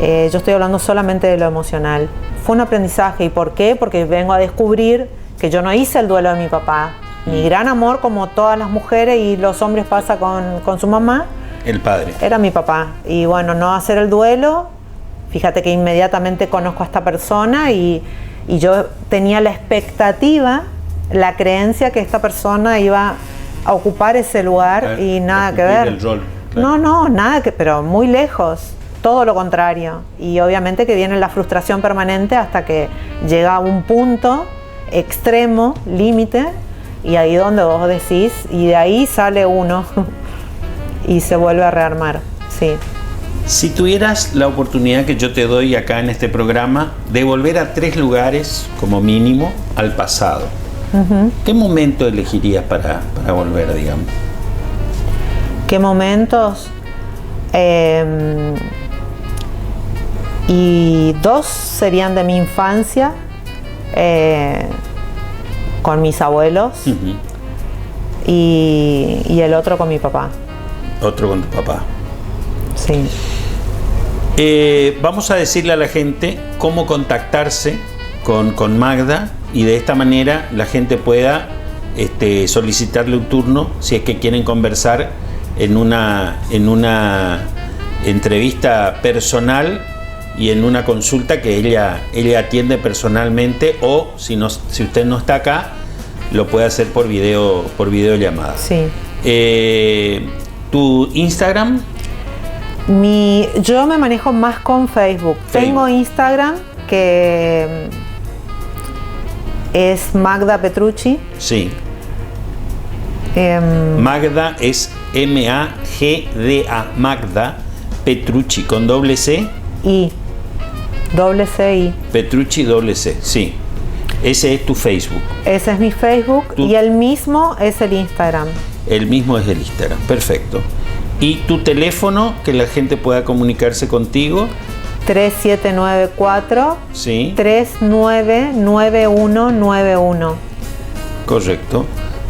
Yo estoy hablando solamente de lo emocional. Fue un aprendizaje. ¿Y por qué? Porque vengo a descubrir que yo no hice el duelo de mi papá. Mi gran amor, como todas las mujeres y los hombres pasa con su mamá, el padre era mi papá. Y bueno, no hacer el duelo, fíjate que inmediatamente conozco a esta persona y yo tenía la expectativa, la creencia que esta persona iba a ocupar ese lugar y nada que ver. El rol, claro. No, nada que, pero muy lejos, todo lo contrario. Y obviamente que viene la frustración permanente hasta que llega a un punto extremo, límite, y ahí donde vos decís, y de ahí sale uno y se vuelve a rearmar, sí. Si tuvieras la oportunidad que yo te doy acá en este programa de volver a 3 lugares, como mínimo, al pasado, uh-huh. ¿Qué momento elegirías para volver, digamos? ¿Qué momentos? Y 2 serían de mi infancia, con mis abuelos, uh-huh. y el otro con mi papá. Otro con tu papá. Sí. Vamos a decirle a la gente cómo contactarse con Magda y de esta manera la gente pueda solicitarle un turno si es que quieren conversar en una entrevista personal y en una consulta que ella atiende personalmente, o si usted no está acá lo puede hacer por videollamada. Sí. ¿Tu Instagram? Yo me manejo más con Facebook. Tengo Instagram que es Magda Petrucci. Sí. Magda es M-A-G-D-A. Magda Petrucci con doble C. Doble C. Petrucci doble C, sí. Ese es tu Facebook. Ese es mi Facebook y el mismo es el Instagram. El mismo es el Instagram, perfecto. ¿Y tu teléfono, que la gente pueda comunicarse contigo? 3794 Sí. 399191. Correcto.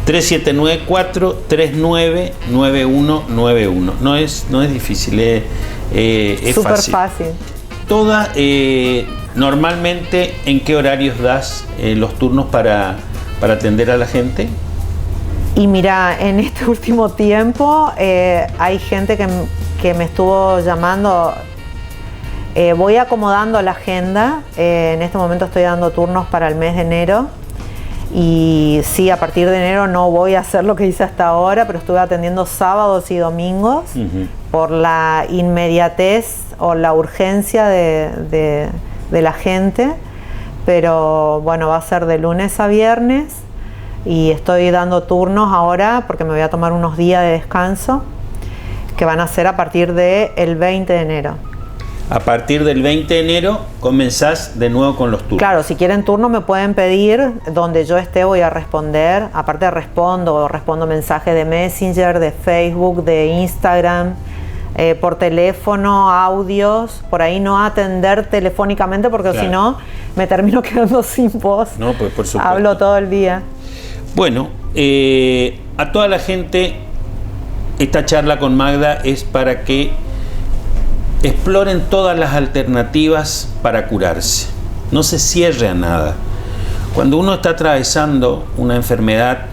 3794-399191. No es difícil, es Súper fácil. fácil. Toda, normalmente, ¿en qué horarios das los turnos para atender a la gente? Y mira, en este último tiempo hay gente que me estuvo llamando. Voy acomodando la agenda. En este momento estoy dando turnos para el mes de enero. Y sí, a partir de enero no voy a hacer lo que hice hasta ahora, pero estuve atendiendo sábados y domingos por la inmediatez o la urgencia de la gente. Pero bueno, va a ser de lunes a viernes y estoy dando turnos ahora porque me voy a tomar unos días de descanso que van a ser a partir del 20 de enero. A partir del 20 de enero comenzás de nuevo con los turnos. Claro, si quieren turno me pueden pedir, donde yo esté voy a responder. Aparte respondo mensajes de Messenger, de Facebook, de Instagram, por teléfono, audios. Por ahí no atender telefónicamente porque Claro. si no me termino quedando sin voz. No, pues por supuesto. Hablo todo el día. Bueno, a toda la gente, esta charla con Magda es para que exploren todas las alternativas para curarse. No se cierre a nada. Cuando uno está atravesando una enfermedad,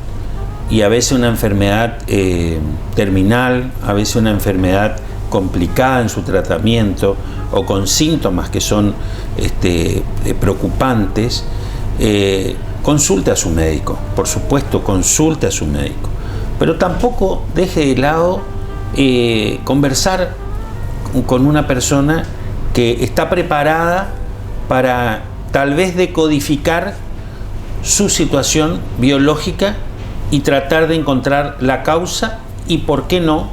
y a veces una enfermedad terminal, a veces una enfermedad complicada en su tratamiento, o con síntomas que son preocupantes, consulte a su médico. Por supuesto, consulte a su médico. Pero tampoco deje de lado conversar con una persona que está preparada para tal vez decodificar su situación biológica y tratar de encontrar la causa y por qué no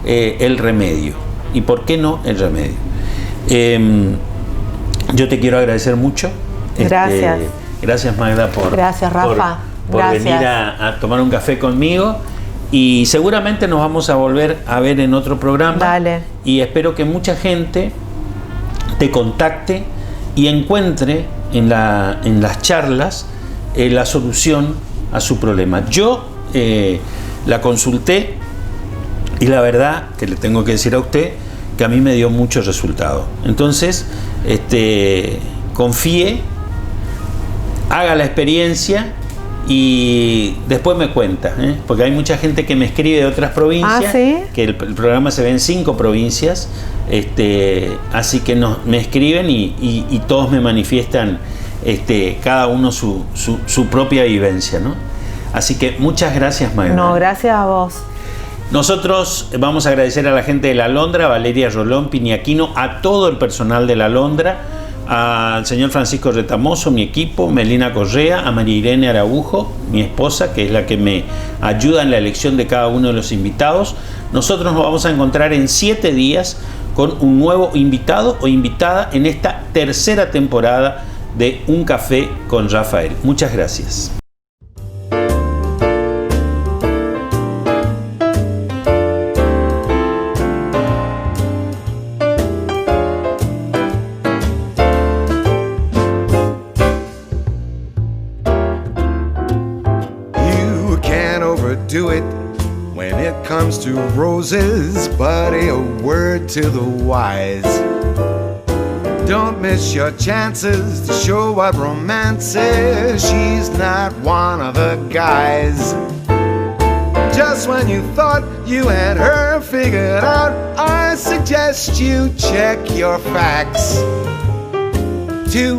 el remedio. Y por qué no el remedio. Yo te quiero agradecer mucho. Gracias. Gracias, Magda, Gracias, Rafa. por Gracias. venir a tomar un café conmigo. Y seguramente nos vamos a volver a ver en otro programa. Dale. Y espero que mucha gente te contacte y encuentre en las charlas la solución a su problema. Yo la consulté y la verdad que le tengo que decir a usted que a mí me dio mucho resultado. Entonces, confíe, haga la experiencia y después me cuenta, porque hay mucha gente que me escribe de otras provincias. ¿Ah, sí? Que el programa se ve en 5 provincias, así que me escriben y todos me manifiestan cada uno su propia vivencia, ¿no? Así que muchas gracias, Magda. No, gracias a vos. Nosotros vamos a agradecer a la gente de La Alondra, Valeria Rolón, Piñaquino, a todo el personal de La Alondra, al señor Francisco Retamoso, mi equipo, Melina Correa, a María Irene Araujo, mi esposa, que es la que me ayuda en la elección de cada uno de los invitados. Nosotros nos vamos a encontrar en 7 días con un nuevo invitado o invitada en esta tercera temporada de Un Café con Rafael. Muchas gracias. Do it when it comes to roses, buddy, a word to the wise. Don't miss your chances to show what romance is. She's not one of the guys. Just when you thought you had her figured out, I suggest you check your facts to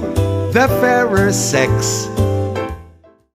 the fairer sex.